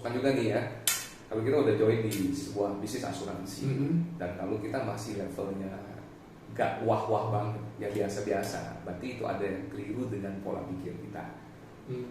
misalkan juga nih ya, kalau kita udah join di sebuah bisnis asuransi, dan kalau kita masih levelnya gak wah-wah banget, ya biasa-biasa, berarti itu ada yang keliru dengan pola pikir kita.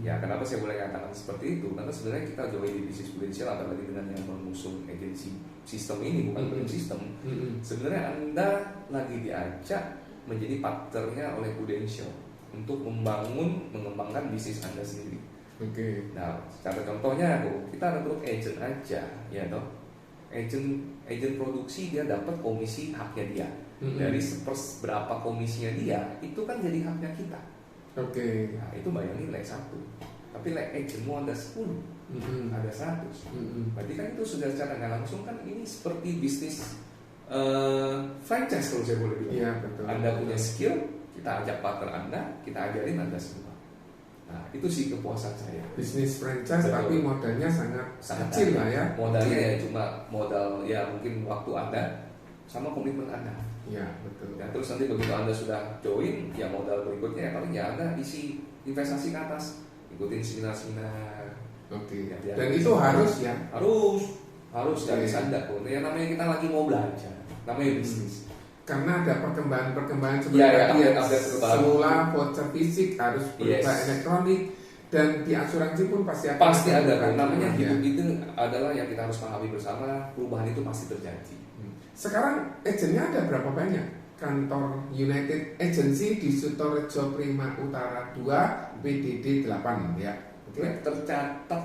Ya kenapa saya boleh katakan seperti itu? Karena sebenarnya kita join di bisnis prudensial, apalagi dengan yang mengusung agensi sistem ini, bukan brand sistem. Sebenarnya Anda lagi diajak menjadi partnernya oleh Prudential untuk mengembangkan bisnis Anda sendiri. Nah, cara contohnya kita rekrut agent aja, ya toh. Agent produksi dia dapat komisi haknya dia. Dari seberapa komisinya dia, itu kan jadi haknya kita. Nah, itu bayangin leg 1. Tapi leg agentmu ada 10, ada 100. Berarti kan itu sudah secara nggak langsung kan ini seperti bisnis franchise kalau saya boleh bilang. Iya, betul. Anda punya skill, kita ajak partner Anda, kita ajarin Anda semua. Nah, itu sih kepuasan saya. Bisnis franchise, Betul. tapi modalnya sangat kecil lah ya. Modalnya ya cuma modal ya mungkin waktu Anda sama komitmen Anda. Iya, betul. Ya, terus nanti begitu Anda sudah join, ya modal berikutnya ya paling ya Anda isi investasi ke atas, ikutin seminar-seminar. Ya, Dan itu harus ya. Harus dari sadar pun. Ya namanya kita lagi mau belajar, namanya bisnis. Karena ada perkembangan seperti semula voucher fisik harus berubah elektronik, dan di asuransi pun pasti ada. Namanya hidup itu adalah yang kita harus pahami bersama. Perubahan itu pasti terjadi. Sekarang agennya ada berapa banyak? Kantor United Agency di Sutorejo Prima Utara 2 PDD 8 ya. Tercatat,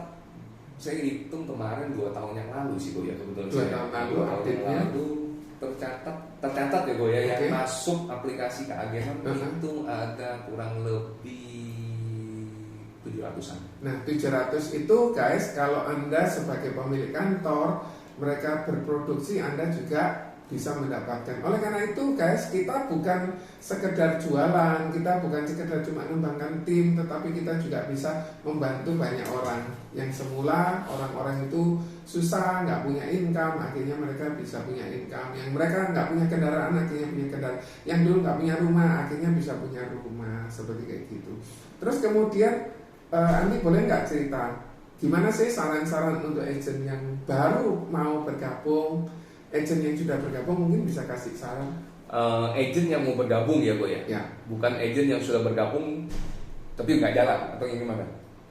saya hitung kemarin 2 tahun yang lalu sih ya kebetulan. 2 tahun lalu update-nya tercatat ya ya yang masuk aplikasi keagenan itu ada kurang lebih 700-an. Nah 700 itu guys, kalau Anda sebagai pemilik kantor, mereka berproduksi, Anda juga bisa mendapatkan. Oleh karena itu guys, kita bukan sekedar jualan, kita bukan sekedar cuma mengembangkan tim, tetapi kita juga bisa membantu banyak orang yang semula orang-orang itu susah, nggak punya income, akhirnya mereka bisa punya income. Yang mereka nggak punya kendaraan, akhirnya punya kendaraan. Yang dulu nggak punya rumah, akhirnya bisa punya rumah, seperti kayak gitu. Terus kemudian Andi boleh nggak cerita gimana sih saran-saran untuk agent yang baru mau bergabung? Agent yang sudah bergabung mungkin bisa kasih saran. Agent yang mau bergabung ya Bu ya? Bukan agent yang sudah bergabung tapi nggak jalan atau gimana?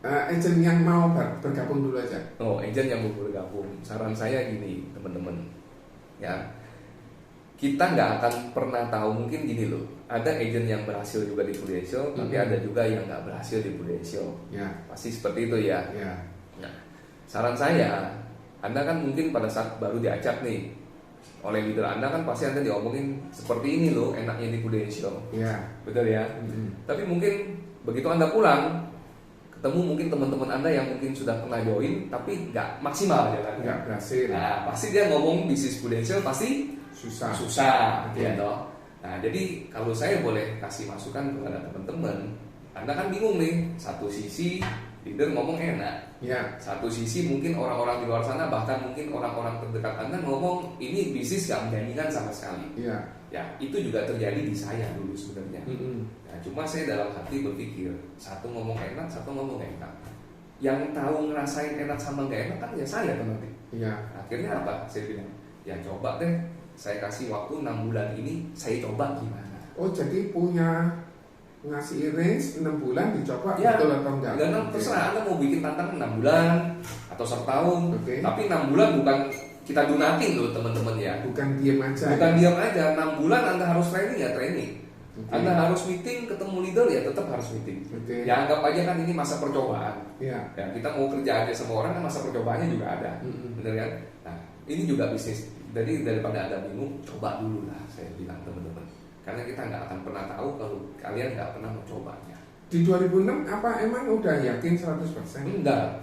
Agent yang mau bergabung dulu aja. Agent yang mau bergabung. Saran saya gini teman-teman, ya kita nggak akan pernah tahu, mungkin gini loh, ada agent yang berhasil juga di Prudential, tapi ada juga yang nggak berhasil di Prudential. Pasti seperti itu ya. Nah, saran saya, Anda kan mungkin pada saat baru diajak nih oleh leader Anda kan pasti Anda diomongin seperti ini loh enaknya di Prudential. Betul ya. Tapi mungkin begitu Anda pulang ketemu mungkin teman-teman Anda yang mungkin sudah pernah join tapi nggak maksimal jalan, nggak berhasil. Nah, pasti dia ngomong bisnis Prudential pasti susah ya toh. Nah, jadi kalau saya boleh kasih masukan kepada teman-teman, Anda kan bingung nih, satu sisi leader ngomong enak, satu sisi mungkin orang-orang di luar sana, bahkan mungkin orang-orang terdekat Anda ngomong ini bisnis gak menjanjikan sama sekali. Ya, itu juga terjadi di saya dulu sebenarnya. Nah, cuma saya dalam hati berpikir, satu ngomong enak, satu ngomong gak enak. Yang tahu ngerasain enak sama gak enak kan ya saya nanti. Akhirnya apa? Saya bilang, ya coba deh, saya kasih waktu 6 bulan ini, saya coba gimana. Jadi punya ngasih range 6 bulan dicoba betul atau enggak? Terserah Anda mau bikin tantangan 6 bulan atau 1 tahun. Tapi 6 bulan bukan kita dunatin loh teman-teman ya. Bukan diam aja. Bukan diam aja. 6 bulan Anda harus training ya training. Anda harus meeting, ketemu leader ya tetap harus meeting. Ya anggap aja kan ini masa percobaan. Ya kita mau kerja aja sama orang kan masa percobaannya juga ada. Bener kan? Nah ini juga bisnis. Jadi daripada Anda bingung, coba dulu lah saya bilang teman-teman. Karena kita nggak akan pernah tahu kalau kalian nggak pernah mencobanya. Di 2006 apa emang udah yakin 100%? Enggak.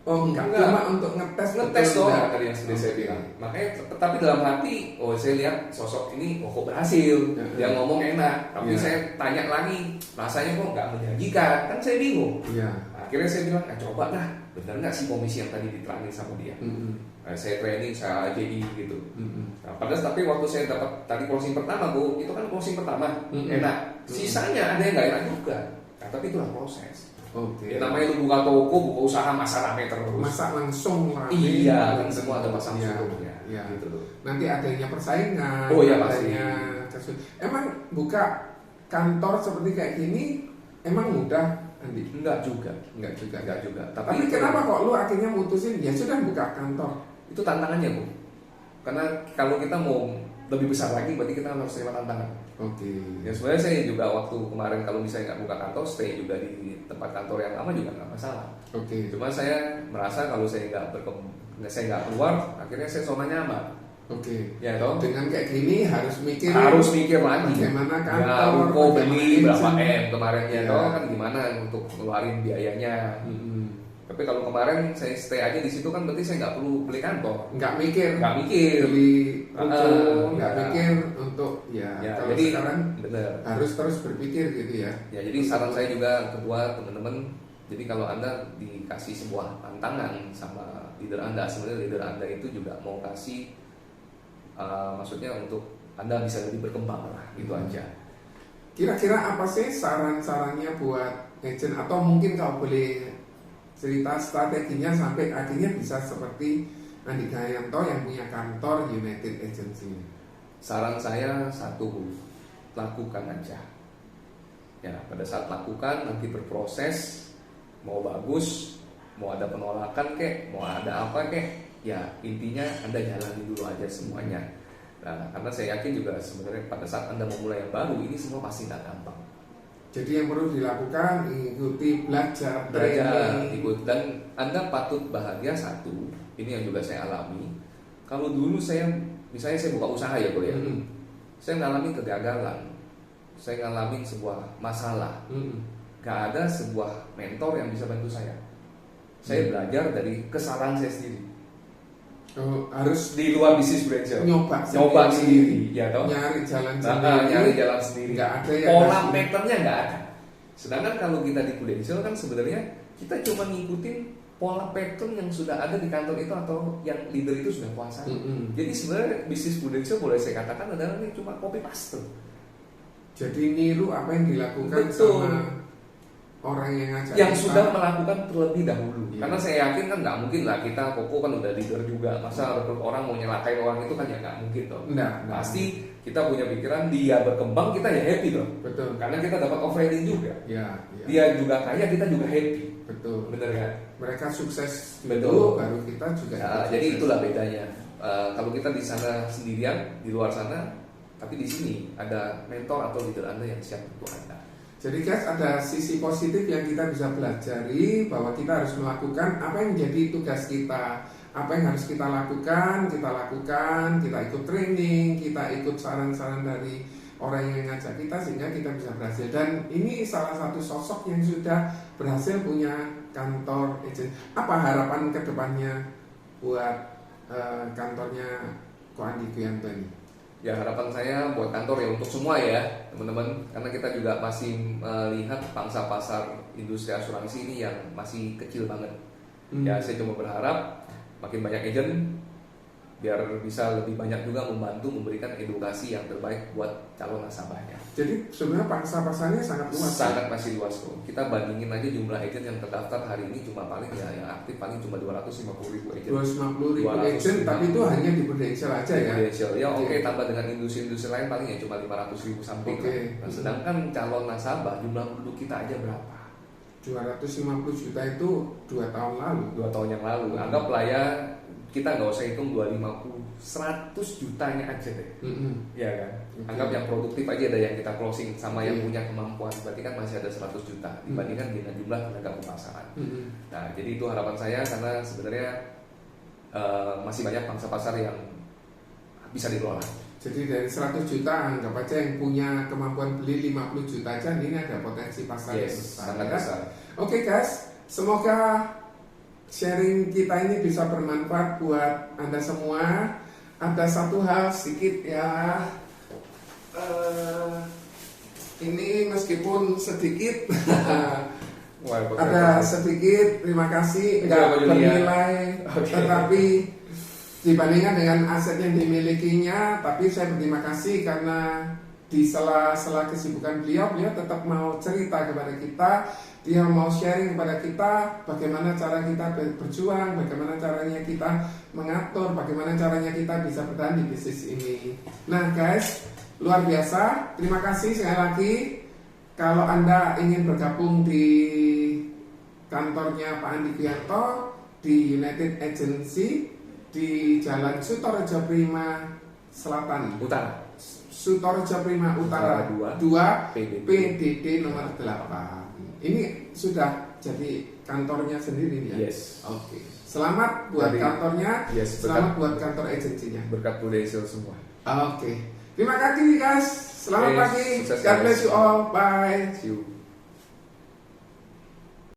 Enggak. Cuma untuk ngetes dong tadi yang sudah saya bilang. Makanya tapi dalam hati, saya lihat sosok ini kok berhasil. Dia ngomong enak. Tapi saya tanya lagi, rasanya kok nggak menjanjikan. Kan saya bingung. Akhirnya saya bilang, coba lah. Benar nggak sih komisi yang tadi diterangin sama dia? Saya training, saya AJI gitu. Nah, padahal tapi waktu saya dapat tadi closing pertama itu kan closing pertama enak. Sisanya ada yang nggak enak juga. Nah, tapi itulah proses. Oke. Ya, namanya lu buka toko, buka usaha, masa rame terus. Masak langsung rame. Iya, kan semua ada pasang Iya, surutnya. iya. Gitu loh. Nanti adanya persaingan. Oh iya, pasti. Emang buka kantor seperti kayak gini emang mudah, Andi? Enggak juga. Tapi kenapa kok lu akhirnya mutusin ya sudah buka kantor? Itu tantangannya, Bu. Karena kalau kita mau lebih besar lagi, berarti kita harus terima tantangan. Oke. Ya sebenarnya saya juga waktu kemarin kalau misalnya nggak buka kantor, stay juga di tempat kantor yang lama juga nggak masalah. Oke. Cuma saya merasa kalau saya saya nggak keluar, akhirnya saya zona nyaman. Oke. Ya toh. Dengan kayak gini harus mikir lagi. Bagaimana Ya, kantor? ruko beli berapa M kemarin ya Iya. toh, kan gimana untuk ngeluarin biayanya. Tapi kalau kemarin saya stay aja di situ kan berarti saya nggak perlu beli kantor. Nggak mikir Beli ruko, nggak ya. mikir untuk ya kalau jadi sekarang bener. harus terus berpikir gitu ya. Ya jadi saran saya juga kedua teman-teman, jadi kalau Anda dikasih sebuah tantangan sama leader Anda, sebenarnya leader Anda itu juga mau kasih maksudnya untuk Anda bisa lebih berkembang lah, gitu aja. Kira-kira apa sih saran-sarannya buat agent, atau mungkin kalau boleh cerita strateginya sampai akhirnya bisa seperti Andika Yanto yang punya kantor United Agency? Saran saya satu, lakukan aja. Ya, pada saat lakukan nanti berproses, mau bagus, mau ada penolakan kek, mau ada apa kek, ya intinya Anda jalani dulu aja semuanya. Nah, karena saya yakin juga sebenarnya pada saat Anda memulai yang baru, ini semua pasti tidak gampang. Jadi yang perlu dilakukan ikuti belajar, ikut, dan Anda patut bahagia satu. Ini yang juga saya alami. Kalau dulu misalnya saya buka usaha ya boleh, saya ngalamin kegagalan, saya ngalamin sebuah masalah, gak ada sebuah mentor yang bisa bantu saya. Saya belajar dari kesalahan saya sendiri. Harus di luar bisnis Prudential nyoba sendiri, ya toh, nyari jalan sendiri. nyari jalan sendiri. Nggak ada yang pola patternnya nggak ada. Sedangkan kalau kita di Prudential kan sebenarnya kita cuma ngikutin pola pattern yang sudah ada di kantor itu atau yang leader itu sudah kuasai. Jadi sebenarnya bisnis Prudential boleh saya katakan adalah ini cuma copy paste. Jadi niru apa yang dilakukan Betul. sama orang yang ngajak yang kita. Sudah melakukan terlebih dahulu. Iya. Karena saya yakin kan nggak mungkin lah kita Koko kan udah leader juga, masa rekrut orang mau nyelakain orang itu kan ya nggak mungkin dong. Pasti kita punya pikiran dia berkembang, kita ya happy dong. Betul. Karena kita dapat offering juga. Ya. Dia juga kaya, kita juga happy. Betul. Bener kan? Mereka sukses Betul. dulu, baru kita juga. Ya, jadi itulah bedanya. Kalau kita di sana sendirian, di luar sana, tapi di sini ada mentor atau leader Anda yang siap untuk Anda. Jadi guys, ada sisi positif yang kita bisa pelajari, bahwa kita harus melakukan apa yang menjadi tugas kita, apa yang harus kita lakukan, kita ikut training, kita ikut saran-saran dari orang yang ngajak kita sehingga kita bisa berhasil. Dan ini salah satu sosok yang sudah berhasil punya kantor agent. Apa harapan kedepannya buat kantornya Ko Andi Kuyanto ini? Ya harapan saya buat kantor ya untuk semua ya teman-teman, karena kita juga masih melihat pangsa pasar industri asuransi ini yang masih kecil banget. Ya saya cuma berharap makin banyak agent biar bisa lebih banyak juga membantu memberikan edukasi yang terbaik buat calon nasabahnya. Jadi sebenarnya pangsa pasarnya sangat luas. Sangat masih luas kok. Kita bandingin aja jumlah agent yang terdaftar hari ini cuma paling ya yang aktif paling cuma 250.000 agent. 250.000 agent, tapi itu hanya di Prudential aja ya. Prudential ya oke, tambah dengan industri-industri lain paling ya cuma 500.000 something. Nah, sedangkan calon nasabah jumlah penduduk kita aja berapa? 250 juta itu 2 tahun lalu. 2 tahun yang lalu. Anggaplah ya kita nggak usah hitung 250, 100 jutanya aja deh. Ya kan? Anggap yang produktif aja ada yang kita closing sama yang punya kemampuan, berarti kan masih ada 100 juta dibandingkan dengan jumlah tenaga pemasaran. Nah, jadi itu harapan saya karena sebenarnya masih banyak pangsa pasar yang bisa dikelola. Jadi dari 100 juta anggap aja yang punya kemampuan beli 50 juta aja, ini ada potensi pasar yang besar. Sangat besar. Oke guys, semoga sharing kita ini bisa bermanfaat buat Anda semua. Ada satu hal sedikit ya, ini meskipun sedikit ada sedikit, terima kasih, nggak bernilai, tetapi dibandingkan dengan aset yang dimilikinya, tapi saya berterima kasih karena di sela-sela kesibukan beliau tetap mau cerita kepada kita dia mau sharing kepada kita bagaimana cara kita berjuang, bagaimana caranya kita mengatur, bagaimana caranya kita bisa bertahan di bisnis ini. Nah guys, luar biasa. Terima kasih sekali lagi. Kalau Anda ingin bergabung di kantornya Pak Andi Kwianto di United Agency di Jalan Sutorejo Prima Selatan Utara, Sutorejo Prima Utara 2 PDD nomor 8. Ini sudah jadi kantornya sendiri ya? Yes. Oke. Selamat buat kantornya, selamat buat kantor agensinya. Berkat Prudential semua. Oke. Terima kasih guys. Selamat pagi. God bless you all. Bye. See you.